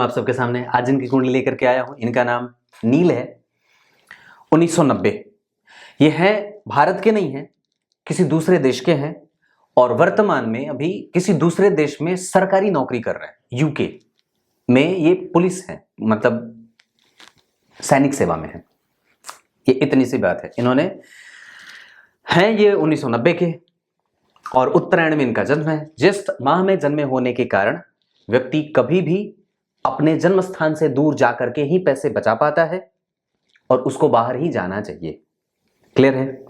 हूं आप सबके सामने। आज इनकी कुंडली लेकर के आया हूं। इनका नाम नील है। 1990 ये है, भारत के नहीं है, किसी दूसरे देश के हैं और वर्तमान में अभी किसी दूसरे देश में सरकारी नौकरी कर रहे हैं। यूके में ये पुलिस है, मतलब सैनिक सेवा में है। ये इतनी सी बात है। इन्होंने हैं ये 1990 के और उत्तरायण में इनका जन्म है। ज्येष्ठ माह में जन्मे होने के कारण व्यक्ति कभी भी अपने जन्म स्थान से दूर जाकर के ही पैसे बचा पाता है और उसको बाहर ही जाना चाहिए। क्लियर है?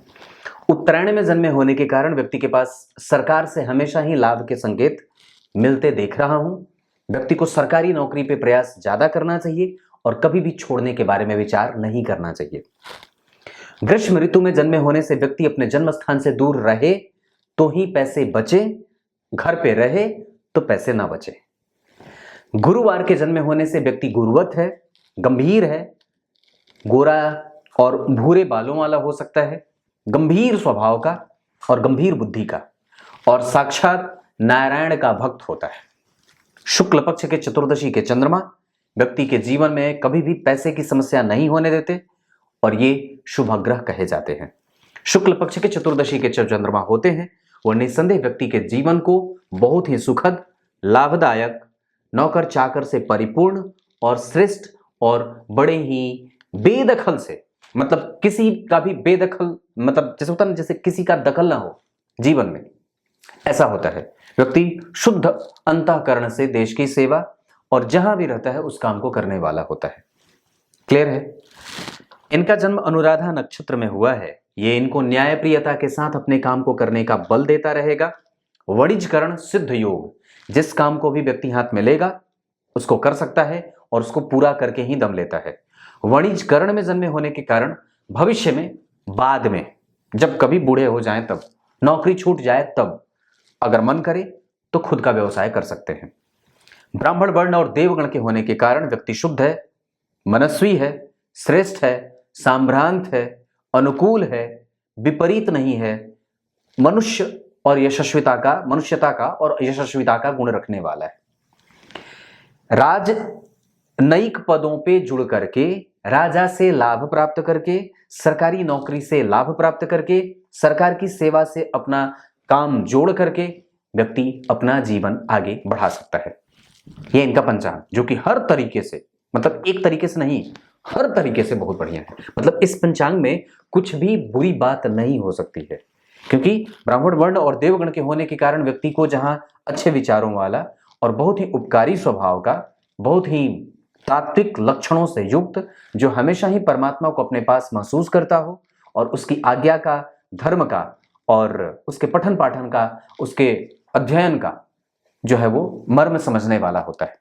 उत्तरायण में जन्मे होने के कारण व्यक्ति के पास सरकार से हमेशा ही लाभ के संकेत मिलते देख रहा हूं। व्यक्ति को सरकारी नौकरी पे प्रयास ज्यादा करना चाहिए और कभी भी छोड़ने के बारे में विचार नहीं करना चाहिए। ग्रीष्म ऋतु में जन्मे होने से व्यक्ति अपने जन्म स्थान से दूर रहे तो ही पैसे बचे, घर पे रहे तो पैसे ना बचे। गुरुवार के जन्मे होने से व्यक्ति गुरुवत है, गंभीर है, गोरा और भूरे बालों वाला हो सकता है, गंभीर स्वभाव का और गंभीर बुद्धि का और साक्षात नारायण का भक्त होता है। शुक्ल पक्ष के चतुर्दशी के चंद्रमा व्यक्ति के जीवन में कभी भी पैसे की समस्या नहीं होने देते और ये शुभ ग्रह कहे जाते हैं। शुक्ल पक्ष के चतुर्दशी के जो चंद्रमा होते हैं वो निस्संदेह व्यक्ति के जीवन को बहुत ही सुखद, लाभदायक, नौकर चाकर से परिपूर्ण और श्रेष्ठ और बड़े ही बेदखल से, मतलब किसी का भी बेदखल, मतलब जैसे होता है ना, जैसे किसी का दखल ना हो जीवन में, ऐसा होता है। व्यक्ति शुद्ध अंतःकरण से देश की सेवा और जहां भी रहता है उस काम को करने वाला होता है। क्लियर है? इनका जन्म अनुराधा नक्षत्र में हुआ है। ये इनको न्यायप्रियता के साथ अपने काम को करने का बल देता रहेगा। वणिजकरण सिद्ध योग, जिस काम को भी व्यक्ति हाथ में लेगा उसको कर सकता है और उसको पूरा करके ही दम लेता है। वणिजकरण में जन्मे होने के कारण भविष्य में, बाद में, जब कभी बूढ़े हो जाएं तब, नौकरी छूट जाए तब, अगर मन करे तो खुद का व्यवसाय कर सकते हैं। ब्राह्मण वर्ण और देवगण के होने के कारण व्यक्ति शुद्ध है, मनस्वी है, श्रेष्ठ है, सांभ्रांत है, अनुकूल है, विपरीत नहीं है, मनुष्य और मनुष्यता का और यशस्विता का गुण रखने वाला है। राजनयिक पदों पे जुड़ करके, राजा से लाभ प्राप्त करके, सरकारी नौकरी से लाभ प्राप्त करके, सरकार की सेवा से अपना काम जोड़ करके व्यक्ति अपना जीवन आगे बढ़ा सकता है। यह इनका पंचांग, जो कि हर तरीके से, मतलब एक तरीके से नहीं, हर तरीके से बहुत बढ़िया है। मतलब इस पंचांग में कुछ भी बुरी बात नहीं हो सकती है, क्योंकि ब्राह्मण वर्ण और देवगण के होने के कारण व्यक्ति को जहां अच्छे विचारों वाला और बहुत ही उपकारी स्वभाव का, बहुत ही तात्विक लक्षणों से युक्त, जो हमेशा ही परमात्मा को अपने पास महसूस करता हो और उसकी आज्ञा का, धर्म का और उसके पठन पाठन का, उसके अध्ययन का जो है वो मर्म समझने वाला होता है।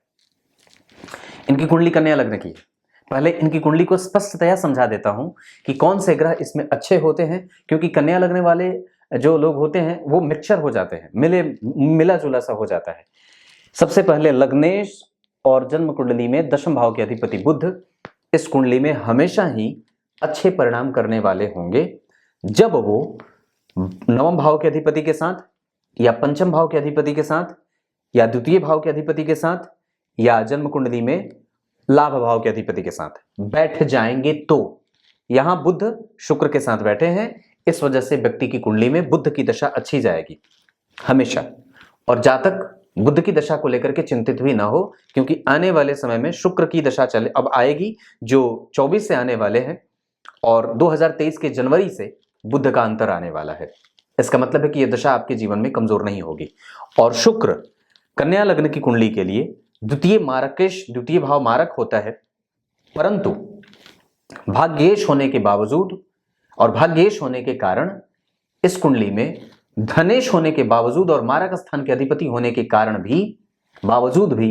इनकी कुंडली कन्या लग्न की है। पहले इनकी कुंडली को स्पष्टतया समझा देता हूं कि कौन से ग्रह इसमें अच्छे होते हैं, क्योंकि कन्या लगने वाले जो लोग होते हैं वो मिक्सचर हो जाते हैं, मिला जुला सा हो जाता है। सबसे पहले लग्नेश और जन्म कुंडली में दशम भाव के अधिपति बुध इस कुंडली में हमेशा ही अच्छे परिणाम करने वाले होंगे जब वो नवम भाव के अधिपति के साथ या पंचम भाव के अधिपति के साथ या द्वितीय भाव के अधिपति के साथ या जन्म कुंडली में लाभ भाव के अधिपति के साथ बैठ जाएंगे। तो यहां बुध शुक्र के साथ बैठे हैं, इस वजह से व्यक्ति की कुंडली में बुध की दशा अच्छी जाएगी हमेशा। और जातक बुध की दशा को लेकर के चिंतित भी ना हो, क्योंकि आने वाले समय में शुक्र की दशा अब आएगी, जो 24 से आने वाले हैं और 2023 के जनवरी से बुध का अंतर आने वाला है। इसका मतलब है कि यह दशा आपके जीवन में कमजोर नहीं होगी। और शुक्र कन्या लग्न की कुंडली के लिए द्वितीय भाव मारक होता है, परंतु भाग्येश होने के बावजूद और भाग्येश होने के कारण इस कुंडली में धनेश होने के बावजूद और मारक स्थान के अधिपति होने के कारण भी बावजूद भी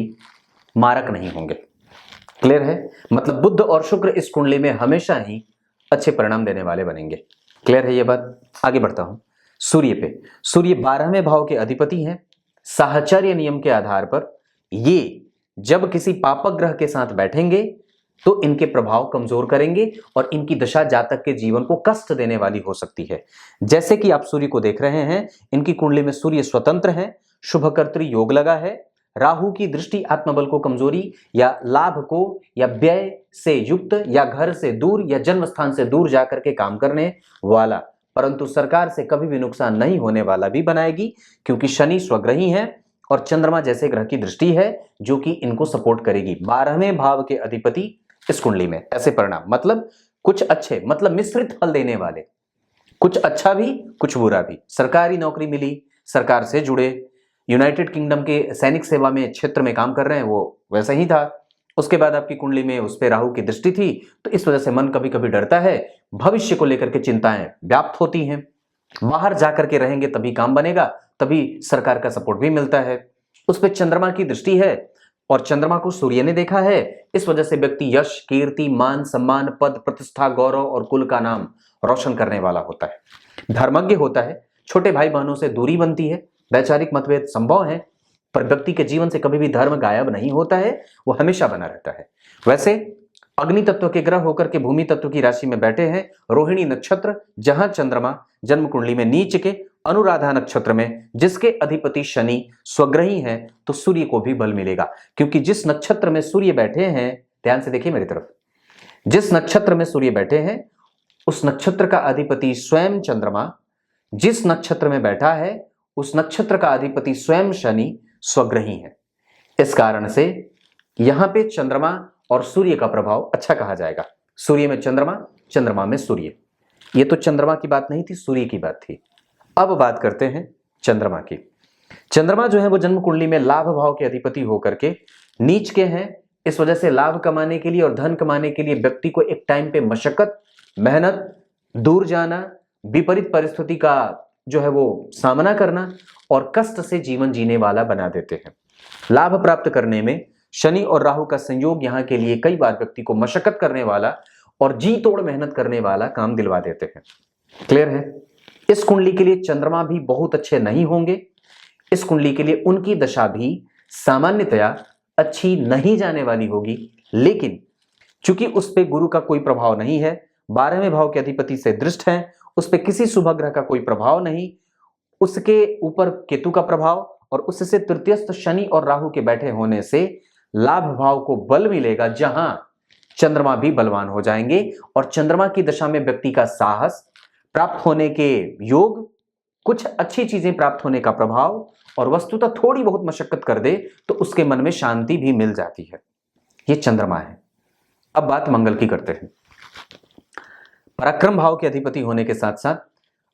मारक नहीं होंगे। क्लियर है? मतलब बुध और शुक्र इस कुंडली में हमेशा ही अच्छे परिणाम देने वाले बनेंगे। क्लियर है ये बात? आगे बढ़ता हूं। सूर्य पे, सूर्य 12वें भाव के अधिपति हैं। साहचर्य नियम के आधार पर ये जब किसी पापक ग्रह के साथ बैठेंगे तो इनके प्रभाव कमजोर करेंगे और इनकी दशा जातक के जीवन को कष्ट देने वाली हो सकती है। जैसे कि आप सूर्य को देख रहे हैं, इनकी कुंडली में सूर्य स्वतंत्र है, शुभकर्तृ योग लगा है, राहु की दृष्टि आत्मबल को कमजोरी या लाभ को या व्यय से युक्त या घर से दूर या जन्म स्थान से दूर जाकर के काम करने वाला, परंतु सरकार से कभी भी नुकसान नहीं होने वाला भी बनाएगी, क्योंकि शनि स्वग्रही है और चंद्रमा जैसे ग्रह की दृष्टि है जो कि इनको सपोर्ट करेगी। 12वें भाव के अधिपति इस कुंडली में। ऐसे परिणाम मतलब कुछ अच्छे, मतलब मिश्रित फल देने वाले, कुछ अच्छा भी कुछ बुरा भी। सरकारी नौकरी मिली, सरकार से जुड़े, यूनाइटेड किंगडम के सैनिक सेवा में क्षेत्र में काम कर रहे हैं, वो वैसा ही था। उसके बाद आपकी कुंडली में उस पे राहु की दृष्टि थी, तो इस वजह से मन कभी कभी डरता है, भविष्य को लेकर के चिंताएं व्याप्त होती हैं। बाहर जाकर के रहेंगे तभी काम बनेगा, तभी सरकार का सपोर्ट भी मिलता है। उस पर चंद्रमा की दृष्टि है और चंद्रमा को सूर्य ने देखा है, इस वजह से व्यक्ति यश, कीर्ति, मान, सम्मान, पद, प्रतिष्ठा, गौरव और कुल का नाम रोशन करने वाला होता है। धर्मज्ञ होता है, छोटे भाई बहनों से दूरी बनती है, वैचारिक मतभेद संभव है, पर व्यक्ति के जीवन से कभी भी धर्म गायब नहीं होता है, वो हमेशा बना रहता है। वैसे अग्नि तत्व के ग्रह होकर के भूमि तत्व की राशि में बैठे हैं रोहिणी नक्षत्र, जहां चंद्रमा जन्म कुंडली में नीच के अनुराधा नक्षत्र में, जिसके अधिपति शनि स्वग्रही हैं, तो सूर्य को भी बल मिलेगा, क्योंकि जिस नक्षत्र में सूर्य बैठे हैं, ध्यान से देखिए मेरी तरफ, जिस नक्षत्र में सूर्य बैठे हैं उस नक्षत्र का अधिपति स्वयं चंद्रमा, जिस नक्षत्र में बैठा है उस नक्षत्र का अधिपति स्वयं शनि स्वग्रही है। इस कारण से यहां पे चंद्रमा और सूर्य का प्रभाव अच्छा कहा जाएगा। सूर्य में चंद्रमा, चंद्रमा में सूर्य। ये तो चंद्रमा की बात नहीं थी, सूर्य की बात थी। अब बात करते हैं चंद्रमा की। चंद्रमा जो है वो जन्म कुंडली में लाभ भाव के अधिपति होकर के नीच के हैं। इस वजह से लाभ कमाने के लिए और धन कमाने के लिए व्यक्ति को एक टाइम पे मशक्कत, मेहनत, दूर जाना, विपरीत परिस्थिति का जो है वो सामना करना और कष्ट से जीवन जीने वाला बना देते हैं। लाभ प्राप्त करने में शनि और राहु का संयोग यहाँ के लिए कई बार व्यक्ति को मशक्कत करने वाला और जी तोड़ मेहनत करने वाला काम दिलवा देते हैं। क्लियर है? इस कुंडली के लिए चंद्रमा भी बहुत अच्छे नहीं होंगे। इस कुंडली के लिए उनकी दशा भी सामान्यतया अच्छी नहीं जाने वाली होगी, लेकिन चूंकि उस पर गुरु का कोई प्रभाव नहीं है, 12वें भाव के अधिपति से दृष्ट है, उस पर किसी शुभ ग्रह का कोई प्रभाव नहीं, उसके ऊपर केतु का प्रभाव और उससे तृतीयस्थ शनि और राहु के बैठे होने से लाभ भाव को बल मिलेगा, जहां चंद्रमा भी बलवान हो जाएंगे और चंद्रमा की दशा में व्यक्ति का साहस प्राप्त होने के योग, कुछ अच्छी चीजें प्राप्त होने का प्रभाव और वस्तुतः थोड़ी बहुत मशक्कत कर दे तो उसके मन में शांति भी मिल जाती है। ये चंद्रमा है। अब बात मंगल की करते हैं। पराक्रम भाव के अधिपति होने के साथ साथ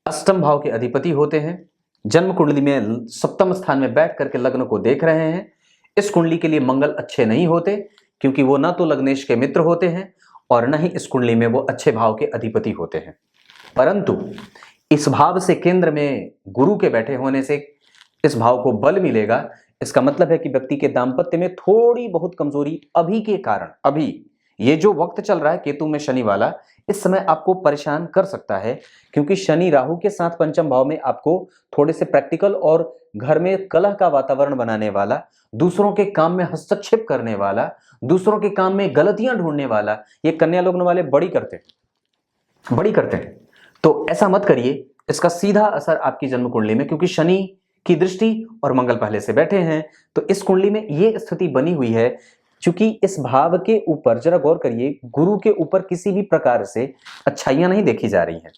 अष्टम भाव के अधिपति होते हैं। जन्म कुंडली में सप्तम स्थान में बैठ करके लग्न को देख रहे हैं। इस कुंडली के लिए मंगल अच्छे नहीं होते, क्योंकि वो ना तो लग्नेश के मित्र होते हैं और न ही इस कुंडली में वो अच्छे भाव के अधिपति होते हैं। परंतु इस भाव से केंद्र में गुरु के बैठे होने से इस भाव को बल मिलेगा। इसका मतलब है कि व्यक्ति के दाम्पत्य में थोड़ी बहुत कमजोरी अभी के कारण, अभी ये जो वक्त चल रहा है केतु में शनि वाला, इस समय आपको परेशान कर सकता है, क्योंकि शनि राहु के साथ पंचम भाव में आपको थोड़े से प्रैक्टिकल और घर में कलह का वातावरण बनाने वाला, दूसरों के काम में हस्तक्षेप करने वाला, दूसरों के काम में गलतियां ढूंढने वाला, ये कन्या लग्न वाले बड़ी करते हैं। तो ऐसा मत करिए, इसका सीधा असर आपकी जन्म कुंडली में, क्योंकि शनि की दृष्टि और मंगल पहले से बैठे हैं, तो इस कुंडली में ये स्थिति बनी हुई है। क्योंकि इस भाव के ऊपर जरा गौर करिए, गुरु के ऊपर किसी भी प्रकार से अच्छाइयां नहीं देखी जा रही हैं।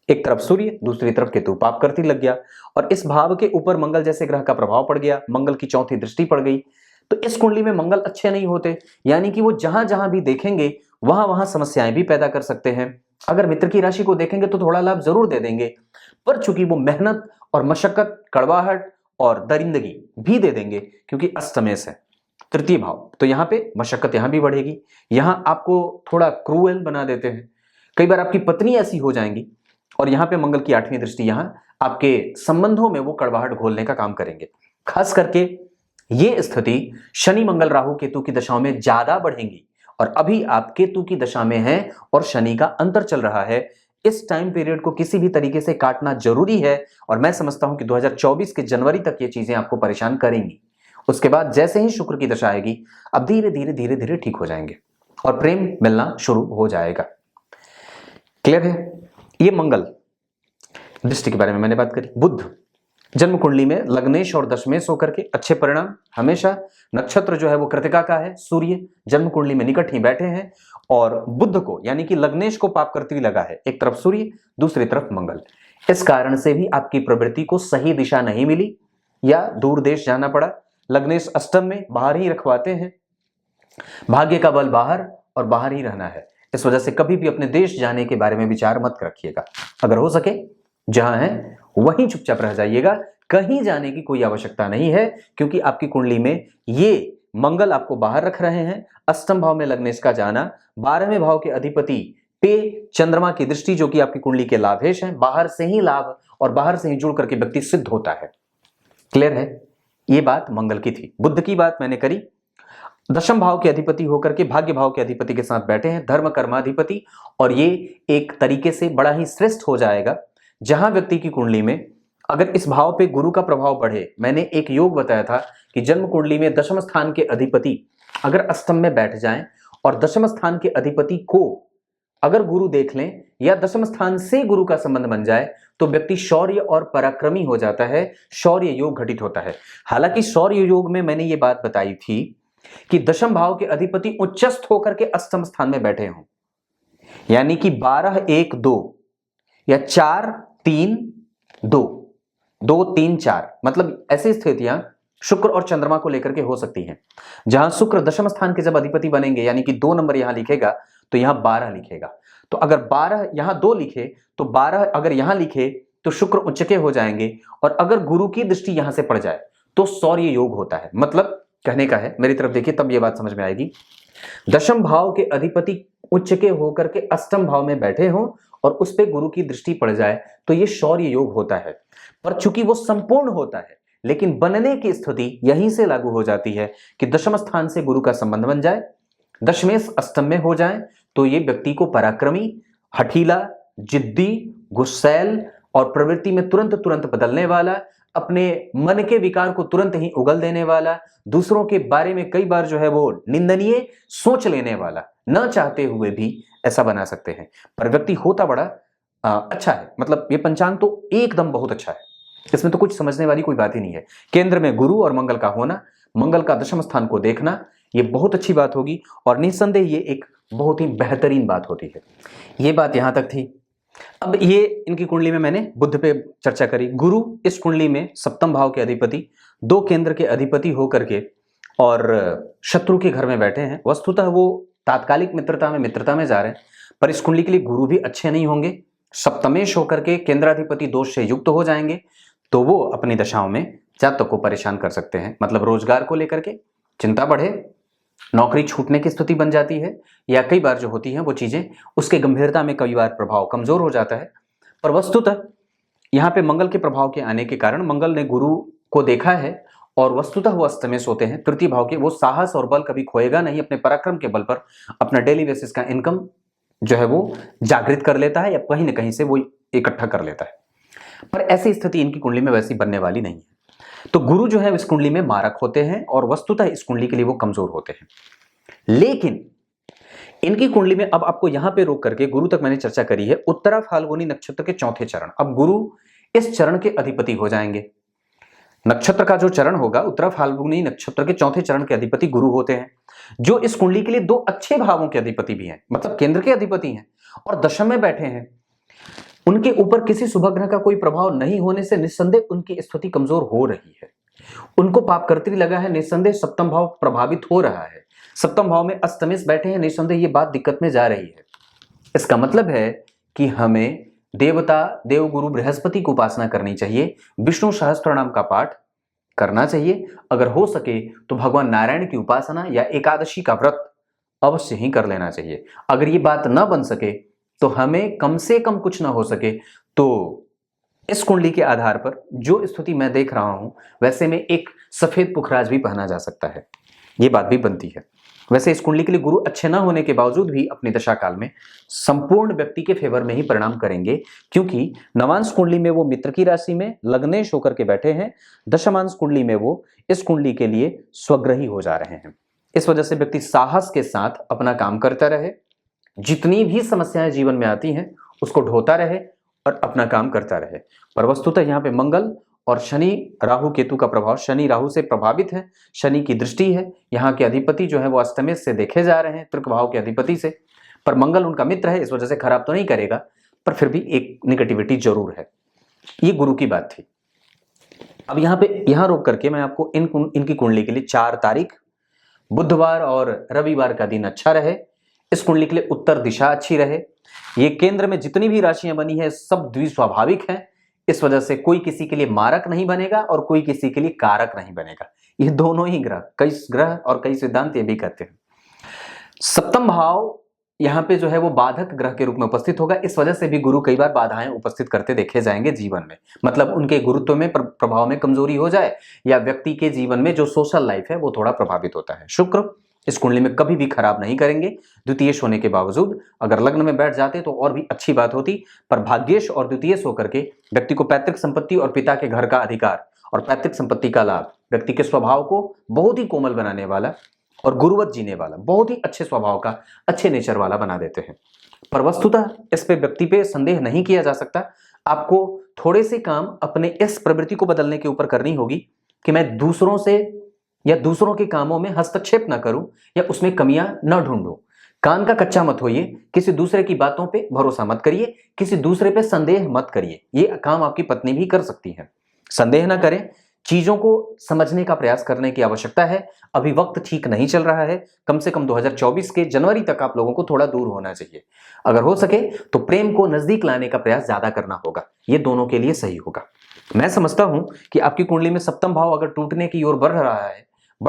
एक तरफ सूर्य, दूसरी तरफ केतु पाप करती लग गया और इस भाव के ऊपर मंगल जैसे ग्रह का प्रभाव पड़ गया, मंगल की चौथी दृष्टि पड़ गई। तो इस कुंडली में मंगल अच्छे नहीं होते, यानी कि वो जहां जहां भी देखेंगे वहां वहां समस्याएं भी पैदा कर सकते हैं। अगर मित्र की राशि को देखेंगे तो थोड़ा लाभ जरूर दे देंगे, पर चूंकि वो मेहनत और मशक्कत, कड़वाहट और दरिंदगी भी दे देंगे, क्योंकि अष्टमेश है, तृतीय भाव, तो यहाँ पे मशक्कत यहाँ भी बढ़ेगी। यहाँ आपको थोड़ा क्रूएल बना देते हैं, कई बार आपकी पत्नी ऐसी हो जाएंगी और यहाँ पे मंगल की 8वीं दृष्टि यहाँ आपके संबंधों में वो कड़वाहट घोलने का काम करेंगे। खास करके ये स्थिति शनि मंगल राहु केतु की दशाओं में ज्यादा बढ़ेंगी और अभी आप केतु की दशा में हैं और शनि का अंतर चल रहा है। इस टाइम पीरियड को किसी भी तरीके से काटना जरूरी है और मैं समझता हूं कि 2024 के जनवरी तक ये चीजें आपको परेशान करेंगी। उसके बाद जैसे ही शुक्र की दशा आएगी, अब धीरे धीरे ठीक हो जाएंगे और प्रेम मिलना शुरू हो जाएगा। क्लियर है? ये मंगल दृष्टि के बारे में मैंने बात करी। बुध जन्म कुंडली में लग्नेश और दशमेश होकर के अच्छे परिणाम हमेशा। नक्षत्र जो है वो कृतिका का है, सूर्य जन्म कुंडली में निकट ही बैठे हैं और बुध को यानी कि लग्नेश को पाप करती हुई लगा है, एक तरफ सूर्य दूसरी तरफ मंगल। इस कारण से भी आपकी प्रवृत्ति को सही दिशा नहीं मिली या दूर देश जाना पड़ा। लग्नेश अष्टम में, बाहर ही रखवाते हैं, भाग्य का बल बाहर और बाहर ही रहना है। इस वजह से कभी भी अपने देश जाने के बारे में विचार मत रखिएगा। अगर हो सके जहां है वहीं चुपचाप रह जाइएगा, कहीं जाने की कोई आवश्यकता नहीं है, क्योंकि आपकी कुंडली में ये मंगल आपको बाहर रख रहे हैं। अष्टम भाव में लग्नेश का जाना, 12वें भाव के अधिपति पे चंद्रमा की दृष्टि जो कि आपकी कुंडली के लाभेश हैं, बाहर से ही लाभ और बाहर से ही जुड़ करके व्यक्ति सिद्ध होता है। क्लियर है? ये बात मंगल की थी। बुध की बात मैंने करी, दशम भाव के अधिपति होकर के भाग्य भाव के अधिपति के साथ बैठे हैं, धर्म कर्माधिपति, और ये एक तरीके से बड़ा ही श्रेष्ठ हो जाएगा जहां व्यक्ति की कुंडली में अगर इस भाव पे गुरु का प्रभाव बढ़े। मैंने एक योग बताया था कि जन्म कुंडली में दशम स्थान के अधिपति अगर अष्टम में बैठ जाएं और दशम स्थान के अधिपति को अगर गुरु देख लें या दशम स्थान से गुरु का संबंध बन जाए तो व्यक्ति शौर्य और पराक्रमी हो जाता है, शौर्य योग घटित होता है। हालांकि शौर्य योग में मैंने ये बात बताई थी कि दशम भाव के अधिपति उच्चस्थ होकर के अष्टम स्थान में बैठे हों, यानी कि 12 1 2 या 4 3 2 2 3 4, मतलब ऐसी स्थितियां शुक्र और चंद्रमा को लेकर के हो सकती हैं, जहां शुक्र दशम स्थान के जब अधिपति बनेंगे यानी कि 2 नंबर यहां लिखेगा तो यहां 12 लिखेगा। तो अगर 12 यहां 2 लिखे तो 12 अगर यहां लिखे तो शुक्र उच्चके हो जाएंगे, और अगर गुरु की दृष्टि यहां से पड़ जाए तो शौर्य योग होता है। मतलब कहने का है, मेरी तरफ देखिए तब यह बात समझ में आएगी। दशम भाव के अधिपति उच्चके होकर के अष्टम भाव में बैठे हों और उस पे गुरु की दृष्टि पड़ जाए तो यह शौर्य योग होता है। पर चूंकि वो संपूर्ण होता है, लेकिन बनने की स्थिति यहीं से लागू हो जाती है कि दशम स्थान से गुरु का संबंध बन जाए, दशमेश अष्टम में हो जाए, तो ये व्यक्ति को पराक्रमी, हठीला, जिद्दी, गुस्सैल और प्रवृत्ति में तुरंत तुरंत बदलने वाला, अपने मन के विकार को तुरंत ही उगल देने वाला, दूसरों के बारे में कई बार जो है वो निंदनीय सोच लेने वाला, न चाहते हुए भी ऐसा बना सकते हैं। पर व्यक्ति होता बड़ा अच्छा है, मतलब ये पंचांग तो एकदम बहुत अच्छा है, इसमें तो कुछ समझने वाली कोई बात ही नहीं है। केंद्र में गुरु और मंगल का होना, मंगल का दशम स्थान को देखना, ये बहुत अच्छी बात होगी और निस्संदेह ये एक बहुत ही बेहतरीन बात होती है। ये बात यहां तक थी। अब ये इनकी कुंडली में मैंने बुध पे चर्चा करी। गुरु इस कुंडली में सप्तम भाव के अधिपति, 2 केंद्र के अधिपति होकर के और शत्रु के घर में बैठे हैं। वस्तुतः वो तात्कालिक मित्रता में जा रहे हैं, पर इस कुंडली के लिए गुरु भी अच्छे नहीं होंगे। सप्तमेश होकर के केंद्राधिपति दोष से युक्त हो जाएंगे तो वो अपनी दशाओं में जातक को परेशान कर सकते हैं। मतलब रोजगार को लेकर के चिंता बढ़े, नौकरी छूटने की स्थिति बन जाती है, या कई बार जो होती है वो चीजें उसके गंभीरता में कई बार प्रभाव कमजोर हो जाता है। पर वस्तुतः यहाँ पे मंगल के प्रभाव के आने के कारण मंगल ने गुरु को देखा है और वस्तुतः वो अस्तमेश होते हैं तृतीय भाव के। वो साहस और बल कभी खोएगा नहीं, अपने पराक्रम के बल पर अपना डेली बेसिस का इनकम जो है वो जागृत कर लेता है या कहीं ना कहीं से वो इकट्ठा कर लेता है। पर ऐसी स्थिति इनकी कुंडली में वैसी बनने वाली नहीं है। तो गुरु जो है इस कुंडली में मारक होते हैं और वस्तुतः इस कुंडली के लिए वो कमजोर होते हैं। लेकिन इनकी कुंडली में अब आपको यहां पे रोक करके गुरु तक मैंने चर्चा करी है, उत्तरा फाल्गुनी नक्षत्र के 4थे चरण। अब गुरु इस चरण के अधिपति हो जाएंगे। नक्षत्र का जो चरण होगा उत्तरा फाल्गुनी नक्षत्र के 4थे चरण के अधिपति गुरु होते हैं, जो इस कुंडली के लिए 2 अच्छे भावों के अधिपति भी हैं, मतलब केंद्र के अधिपति हैं और दशम में बैठे हैं। उनके ऊपर किसी शुभ ग्रह का कोई प्रभाव नहीं होने से निस्संदेह उनकी स्थिति कमजोर हो रही है। उनको पाप करती लगा है, निस्संदेह सप्तम भाव प्रभावित हो रहा है। सप्तम भाव में अस्तमेश बैठे हैं, निस्संदेह ये बात दिक्कत में जा रही है। इसका मतलब है कि हमें देवता देवगुरु बृहस्पति की उपासना करनी चाहिए, विष्णु सहस्त्रनाम का पाठ करना चाहिए, अगर हो सके तो भगवान नारायण की उपासना या एकादशी का व्रत अवश्य ही कर लेना चाहिए। अगर ये बात न बन सके तो हमें कम से कम कुछ ना हो सके तो इस कुंडली के आधार पर जो स्थिति मैं देख रहा हूं वैसे में एक सफेद पुखराज भी पहना जा सकता है, ये बात भी बनती है। वैसे इस कुंडली के लिए गुरु अच्छे ना होने के बावजूद भी अपनी दशा काल में संपूर्ण व्यक्ति के फेवर में ही परिणाम करेंगे, क्योंकि नवांश कुंडली में वो मित्र की राशि में लग्नेश होकर के बैठे हैं, दशमांश कुंडली में वो इस कुंडली के लिए स्वग्रही हो जा रहे हैं। इस वजह से व्यक्ति साहस के साथ अपना काम करता रहे, जितनी भी समस्याएं जीवन में आती हैं उसको ढोता रहे और अपना काम करता रहे। पर वस्तुतः यहाँ पे मंगल और शनि राहु केतु का प्रभाव, शनि राहु से प्रभावित है, शनि की दृष्टि है, यहाँ के अधिपति जो है वो अष्टमे से देखे जा रहे हैं, तृक भाव के अधिपति से, पर मंगल उनका मित्र है, इस वजह से खराब तो नहीं करेगा, पर फिर भी एक निगेटिविटी जरूर है। ये गुरु की बात थी। अब यहां रोक करके मैं आपको इनकी कुंडली के लिए 4 तारीख बुधवार और रविवार का दिन अच्छा रहे, इस कुंडली के लिए उत्तर दिशा अच्छी रहे, ये केंद्र में जितनी भी राशियां बनी है सब द्विस्वाभाविक है, इस वजह से कोई किसी के लिए मारक नहीं बनेगा और कोई किसी के लिए कारक नहीं बनेगा। ये दोनों ही ग्रह, कई ग्रह और कई सिद्धांत ये भी कहते हैं। सप्तम भाव यहाँ पे जो है वो बाधक ग्रह के रूप में उपस्थित होगा, इस वजह से भी गुरु कई बार बाधाएं उपस्थित करते देखे जाएंगे जीवन में, मतलब उनके गुरुत्व में प्रभाव में कमजोरी हो जाए या व्यक्ति के जीवन में जो सोशल लाइफ है वो थोड़ा प्रभावित होता है। शुक्र इस कुंडली में कभी भी खराब नहीं करेंगे, द्वितीयेश होने के बावजूद। अगर लग्न में बैठ जाते तो और भी अच्छी बात होती, पर भाग्येश और द्वितीयेश होकर के व्यक्ति को पैतृक संपत्ति और पिता के घर का अधिकार और पैतृक संपत्ति का लाभ व्यक्ति के स्वभाव को बहुत ही कोमल बनाने वाला और गुरुवत जीने वाला, बहुत ही अच्छे स्वभाव का, अच्छे नेचर वाला बना देते हैं। पर वस्तुतः इस पे व्यक्ति पे संदेह नहीं किया जा सकता। आपको थोड़े से काम अपने इस प्रवृत्ति को बदलने के ऊपर करनी होगी कि मैं दूसरों से या दूसरों के कामों में हस्तक्षेप ना करूं या उसमें कमियां न ढूंढूं। कान का कच्चा मत होइए, किसी दूसरे की बातों पे भरोसा मत करिए, किसी दूसरे पे संदेह मत करिए। ये काम आपकी पत्नी भी कर सकती है। संदेह ना करें, चीजों को समझने का प्रयास करने की आवश्यकता है। अभी वक्त ठीक नहीं चल रहा है, कम से कम 2024 के जनवरी तक आप लोगों को थोड़ा दूर होना चाहिए। अगर हो सके तो प्रेम को नजदीक लाने का प्रयास ज्यादा करना होगा, ये दोनों के लिए सही होगा। मैं समझता हूं कि आपकी कुंडली में सप्तम भाव अगर टूटने की ओर बढ़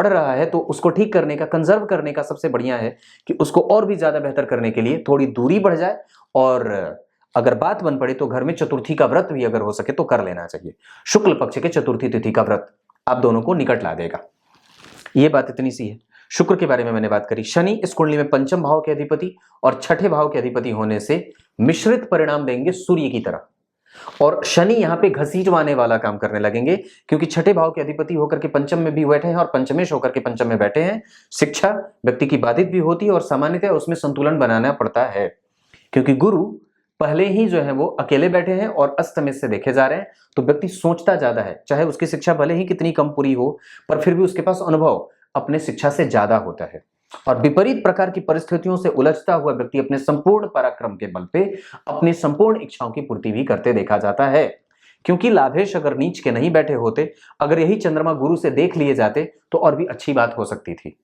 रहा है तो उसको ठीक करने का, कंजर्व करने का सबसे बढ़िया है कि उसको और भी ज्यादा बेहतर करने के लिए थोड़ी दूरी बढ़ जाए, और अगर बात बन पड़े तो घर में चतुर्थी का व्रत भी अगर हो सके तो कर लेना चाहिए। शुक्ल पक्ष के चतुर्थी तिथि का व्रत आप दोनों को निकट ला देगा। ये बात इतनी सी है। शुक्र के बारे में मैंने बात करी। शनि इस कुंडली में पंचम भाव के अधिपति और छठे भाव के अधिपति होने से मिश्रित परिणाम देंगे सूर्य की तरह, और शनि यहाँ पे घसीटवाने वाला काम करने लगेंगे, क्योंकि छठे भाव के अधिपति होकर के पंचम में भी बैठे हैं और पंचमेश होकर के पंचम में बैठे हैं। शिक्षा व्यक्ति की बाधित भी होती है और सामान्यतः उसमें संतुलन बनाना पड़ता है, क्योंकि गुरु पहले ही जो है वो अकेले बैठे हैं और अस्तमेश से देखे जा रहे हैं, तो व्यक्ति सोचता ज्यादा है। चाहे उसकी शिक्षा भले ही कितनी कम पूरी हो, पर फिर भी उसके पास अनुभव अपने शिक्षा से ज्यादा होता है, और विपरीत प्रकार की परिस्थितियों से उलझता हुआ व्यक्ति अपने संपूर्ण पराक्रम के बल पे अपनी संपूर्ण इच्छाओं की पूर्ति भी करते देखा जाता है। क्योंकि लाभेश अगर नीच के नहीं बैठे होते, अगर यही चंद्रमा गुरु से देख लिए जाते तो और भी अच्छी बात हो सकती थी।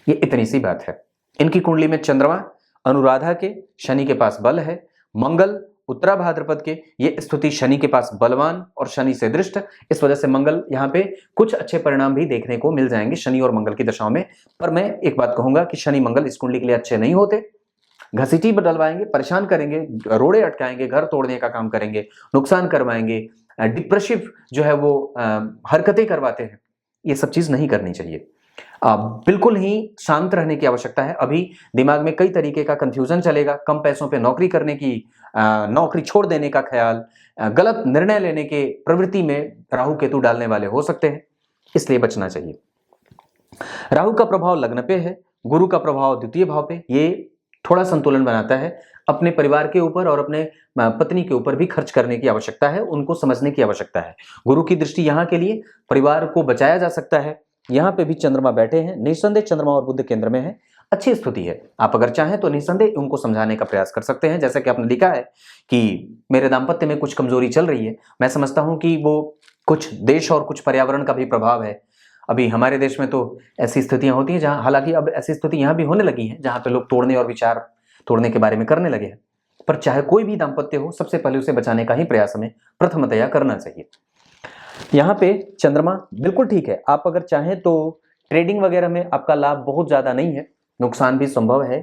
ये इतनी सी बात है। इनकी कुंडली में चंद्रमा अनुराधा के, शनि के पास बल है, मंगल उत्तरा भाद्रपद के, ये स्थिति शनि के पास बलवान और शनि से दृष्ट, इस वजह से मंगल यहाँ पे कुछ अच्छे परिणाम भी देखने को मिल जाएंगे शनि और मंगल की दशाओं में। पर मैं एक बात कहूंगा कि शनि मंगल इस कुंडली के लिए अच्छे नहीं होते, घसीटी बदलवाएंगे, परेशान करेंगे, रोड़े अटकाएंगे, घर तोड़ने का काम करेंगे, नुकसान करवाएंगे, डिप्रेसिव जो है वो हरकतें करवाते हैं। ये सब चीज नहीं करनी चाहिए। बिल्कुल ही शांत रहने की आवश्यकता है। अभी दिमाग में कई तरीके का कंफ्यूजन चलेगा, कम पैसों पे नौकरी करने की, नौकरी छोड़ देने का ख्याल, गलत निर्णय लेने के प्रवृत्ति में राहु केतु डालने वाले हो सकते हैं, इसलिए बचना चाहिए। राहु का प्रभाव लग्न पे है, गुरु का प्रभाव द्वितीय भाव पे, ये थोड़ा संतुलन बनाता है। अपने परिवार के ऊपर और अपने पत्नी के ऊपर भी खर्च करने की आवश्यकता है, उनको समझने की आवश्यकता है। गुरु की दृष्टि यहाँ के लिए परिवार को बचाया जा सकता है। यहाँ पे भी चंद्रमा बैठे हैं, निसंदेह चंद्रमा और बुध केंद्र में है, अच्छी स्थिति है। आप अगर चाहें तो निसंदेह उनको समझाने का प्रयास कर सकते हैं। जैसे कि आपने लिखा है कि मेरे दाम्पत्य में कुछ कमजोरी चल रही है, मैं समझता हूं कि वो कुछ देश और कुछ पर्यावरण का भी प्रभाव है। अभी हमारे देश में तो ऐसी स्थितियां होती हैं जहां, हालांकि अब ऐसी स्थिति यहां भी होने लगी है जहां पे लोग तोड़ने और विचार तोड़ने के बारे में करने लगे हैं। पर चाहे कोई भी दाम्पत्य हो, सबसे पहले उसे बचाने का ही प्रयास हमें प्रथमतया करना चाहिए। यहाँ पे चंद्रमा बिल्कुल ठीक है। आप अगर चाहें तो ट्रेडिंग वगैरह में आपका लाभ बहुत ज्यादा नहीं है, नुकसान भी संभव है।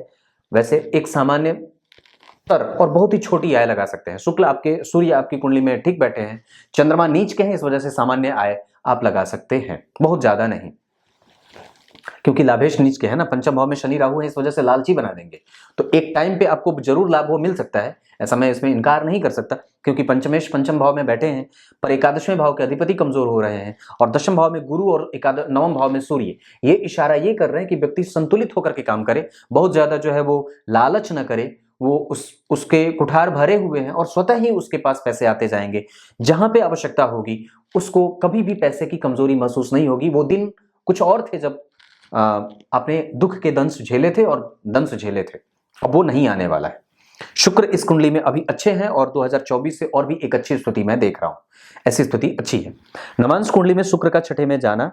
वैसे एक सामान्य स्तर और बहुत ही छोटी आय लगा सकते हैं। सूर्य आपकी कुंडली में ठीक बैठे हैं, चंद्रमा नीच के हैं, इस वजह से सामान्य आय आप लगा सकते हैं, बहुत ज्यादा नहीं। क्योंकि लाभेश नीच के है ना, पंचम भाव में शनि राहु है, इस वजह से लालची बना देंगे। तो एक टाइम पे आपको जरूर लाभ हो मिल सकता है, ऐसा मैं इसमें इनकार नहीं कर सकता, क्योंकि पंचमेश पंचम भाव में बैठे हैं, पर एकादशवें भाव के अधिपति कमजोर हो रहे हैं और दशम भाव में गुरु और नवम भाव में सूर्य। ये इशारा ये कर रहे हैं कि व्यक्ति संतुलित होकर के काम करे, बहुत ज्यादा जो है वो लालच न करे, वो उसके कुठार भरे हुए हैं और स्वतः ही उसके पास पैसे आते जाएंगे। जहां पे आवश्यकता होगी उसको कभी भी पैसे की कमजोरी महसूस नहीं होगी। वो दिन कुछ और थे जब आपने दुख के दंश झेले थे और दंश झेले थे, अब वो नहीं आने वाला है। शुक्र इस कुंडली में अभी अच्छे हैं और 2024 से और भी एक अच्छी स्थिति मैं देख रहा हूं, ऐसी स्थिति अच्छी है। नवांश कुंडली में शुक्र का छठे में जाना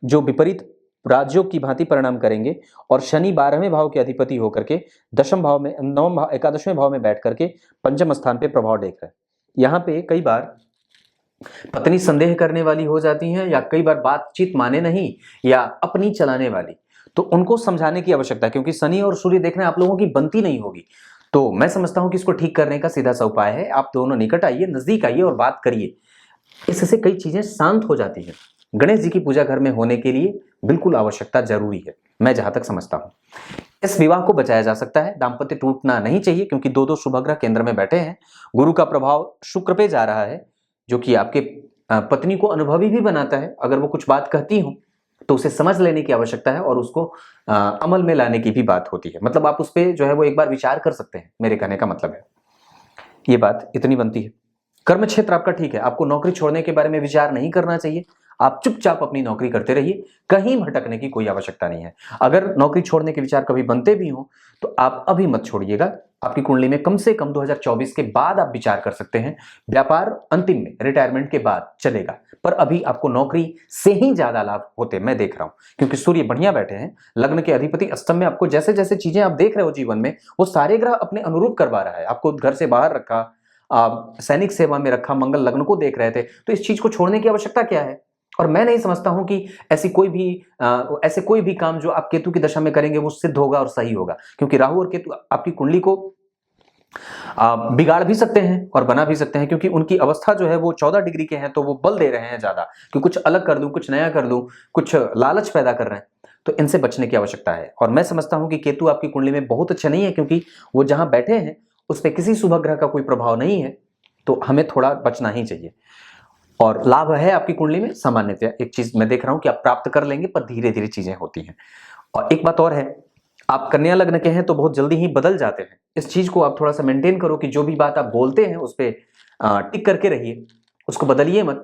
जो विपरीत राज्यों की भांति परिणाम करेंगे, और शनि 12वें भाव के अधिपति होकर के दशम भाव में, नवम भाव, एकादशवें भाव में बैठ करके पंचम स्थान पे प्रभाव देख रहे हैं। यहाँ पे कई बार पत्नी संदेह करने वाली हो जाती हैं, या कई बार बातचीत माने नहीं या अपनी चलाने वाली, तो उनको समझाने की आवश्यकता है, क्योंकि शनि और सूर्य देखना आप लोगों की बनती नहीं होगी। तो मैं समझता हूं कि इसको ठीक करने का सीधा सा उपाय है, आप दोनों निकट आइए, नजदीक आइए और बात करिए, इससे कई चीजें शांत हो जाती हैं। गणेश जी की पूजा घर में होने के लिए बिल्कुल आवश्यकता जरूरी है, मैं जहां तक समझता हूं। इस विवाह को बचाया जा सकता है, दाम्पत्य टूटना नहीं चाहिए, क्योंकि दो शुभग्रह केंद्र में बैठे हैं। गुरु का प्रभाव शुक्र पे जा रहा है, जो कि आपके पत्नी को अनुभवी भी बनाता है। अगर वो कुछ बात कहती हो तो उसे समझ लेने की आवश्यकता है और उसको अमल में लाने की भी बात होती है। मतलब आप उस पर जो है वो एक बार विचार कर सकते हैं, मेरे कहने का मतलब है, ये बात इतनी बनती है। कर्म क्षेत्र आपका ठीक है, आपको नौकरी छोड़ने के बारे में विचार नहीं करना चाहिए। आप चुपचाप अपनी नौकरी करते रहिए, कहीं भटकने की कोई आवश्यकता नहीं है। अगर नौकरी छोड़ने के विचार कभी बनते भी हो तो आप अभी मत छोड़िएगा। आपकी कुंडली में कम से कम 2024 के बाद आप विचार कर सकते हैं। व्यापार अंतिम में, रिटायरमेंट के बाद चलेगा, पर अभी आपको नौकरी से ही ज्यादा लाभ होते मैं देख रहा हूं, क्योंकि सूर्य बढ़िया बैठे हैं, लग्न के अधिपति अष्टम में। आपको जैसे जैसे चीजें आप देख रहे हो जीवन में, वो सारे ग्रह अपने अनुरूप करवा रहा है। आपको घर से बाहर रखा, सैनिक सेवा में रखा, मंगल लग्न को देख रहे थे, तो इस चीज को छोड़ने की आवश्यकता क्या है? और मैं नहीं समझता हूं कि ऐसे कोई भी काम जो आप केतु की दशा में करेंगे वो सिद्ध होगा और सही होगा, क्योंकि राहु और केतु आपकी कुंडली को बिगाड़ भी सकते हैं और बना भी सकते हैं, क्योंकि उनकी अवस्था जो है वो 14 डिग्री के हैं, तो वो बल दे रहे हैं ज्यादा कि कुछ अलग कर दूं, कुछ नया कर दूं, कुछ लालच पैदा कर रहे हैं। तो इनसे बचने की आवश्यकता है। और मैं समझता हूं कि केतु आपकी कुंडली में बहुत अच्छे नहीं है, क्योंकि वो जहां बैठे हैं उस पर किसी शुभ ग्रह का कोई प्रभाव नहीं है, तो हमें थोड़ा बचना ही चाहिए। और लाभ है आपकी कुंडली में सामान्यतः, एक चीज मैं देख रहा हूं कि आप प्राप्त कर लेंगे, पर धीरे धीरे चीजें होती हैं। और एक बात और है, आप कन्या लग्न के हैं तो बहुत जल्दी ही बदल जाते हैं। इस चीज को आप थोड़ा सा मेंटेन करो कि जो भी बात आप बोलते हैं उस पर टिक करके रहिए, उसको बदलिए मत।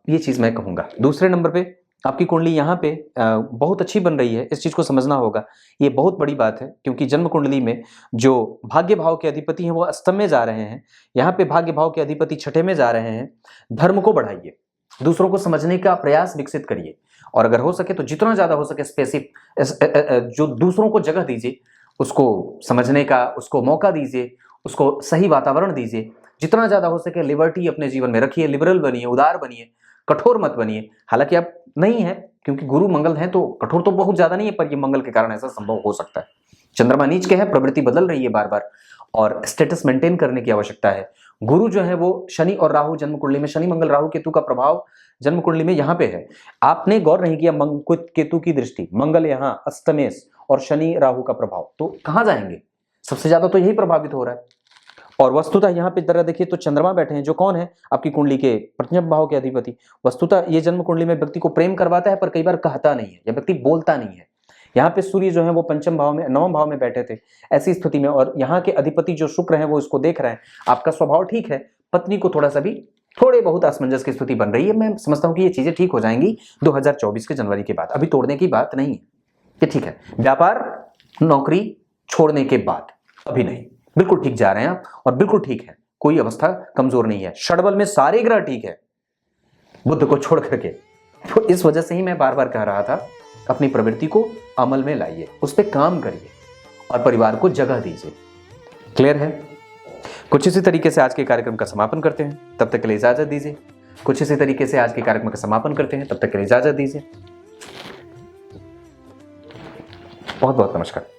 ये चीज मैं कहूंगा। दूसरे नंबर पे आपकी कुंडली यहाँ पे बहुत अच्छी बन रही है, इस चीज को समझना होगा, ये बहुत बड़ी बात है, क्योंकि जन्म कुंडली में जो भाग्य भाव के अधिपति हैं वो अष्टम में जा रहे हैं, यहाँ पे भाग्य भाव के अधिपति छठे में जा रहे हैं। धर्म को बढ़ाइए, दूसरों को समझने का प्रयास विकसित करिए, और अगर हो सके तो जितना ज्यादा हो सके जो दूसरों को जगह दीजिए, उसको समझने का उसको मौका दीजिए, उसको सही वातावरण दीजिए। जितना ज्यादा हो सके लिबर्टी अपने जीवन में रखिए, लिबरल बनिए, उदार बनिए, कठोर मत बनिए। हालांकि आप नहीं है, क्योंकि गुरु मंगल हैं, तो कठोर तो बहुत ज्यादा नहीं है, पर ये मंगल के कारण ऐसा संभव हो सकता है। चंद्रमा नीच के है, प्रवृत्ति बदल रही है बार बार, और स्टेटस मेंटेन करने की आवश्यकता है। गुरु जो है वो शनि और राहु जन्म कुंडली में, शनि मंगल राहु केतु का प्रभाव जन्म कुंडली में यहाँ पे है। आपने गौर नहीं किया, केतु की दृष्टि, मंगल यहाँ अष्टमेश और शनि राहु का प्रभाव, तो कहां जाएंगे? सबसे ज्यादा तो यही प्रभावित हो रहा है। और वस्तुतः यहाँ पे जरा देखिए तो चंद्रमा बैठे हैं, जो कौन है? आपकी कुंडली के पंचम भाव के अधिपति। वस्तुतः ये जन्म कुंडली में व्यक्ति को प्रेम करवाता है, पर कई बार कहता नहीं है, या व्यक्ति बोलता नहीं है। यहाँ पे सूर्य जो है वो पंचम भाव में, नवम भाव में बैठे थे ऐसी स्थिति में, और यहाँ के अधिपति जो शुक्र है वो इसको देख रहे हैं। आपका स्वभाव ठीक है, पत्नी को थोड़े बहुत असमंजस की स्थिति बन रही है। मैं समझता हूँ कि ये चीजें ठीक हो जाएंगी 2024 के जनवरी के बाद, अभी तोड़ने की बात नहीं है, ये ठीक है। व्यापार नौकरी छोड़ने के बाद अभी नहीं, बिल्कुल ठीक जा रहे हैं आप, और बिल्कुल ठीक है, कोई अवस्था कमजोर नहीं है। षडबल में सारे ग्रह ठीक है बुध को छोड़ करके। तो इस वजह से ही मैं बार बार कह रहा था, अपनी प्रवृत्ति को अमल में लाइए, उस पर काम करिए और परिवार को जगह दीजिए। क्लियर है? कुछ इसी तरीके से आज के कार्यक्रम का समापन करते हैं, तब तक के लिए इजाजत दीजिए। कुछ इसी तरीके से आज के कार्यक्रम का समापन करते हैं, तब तक के लिए इजाजत दीजिए। बहुत बहुत नमस्कार।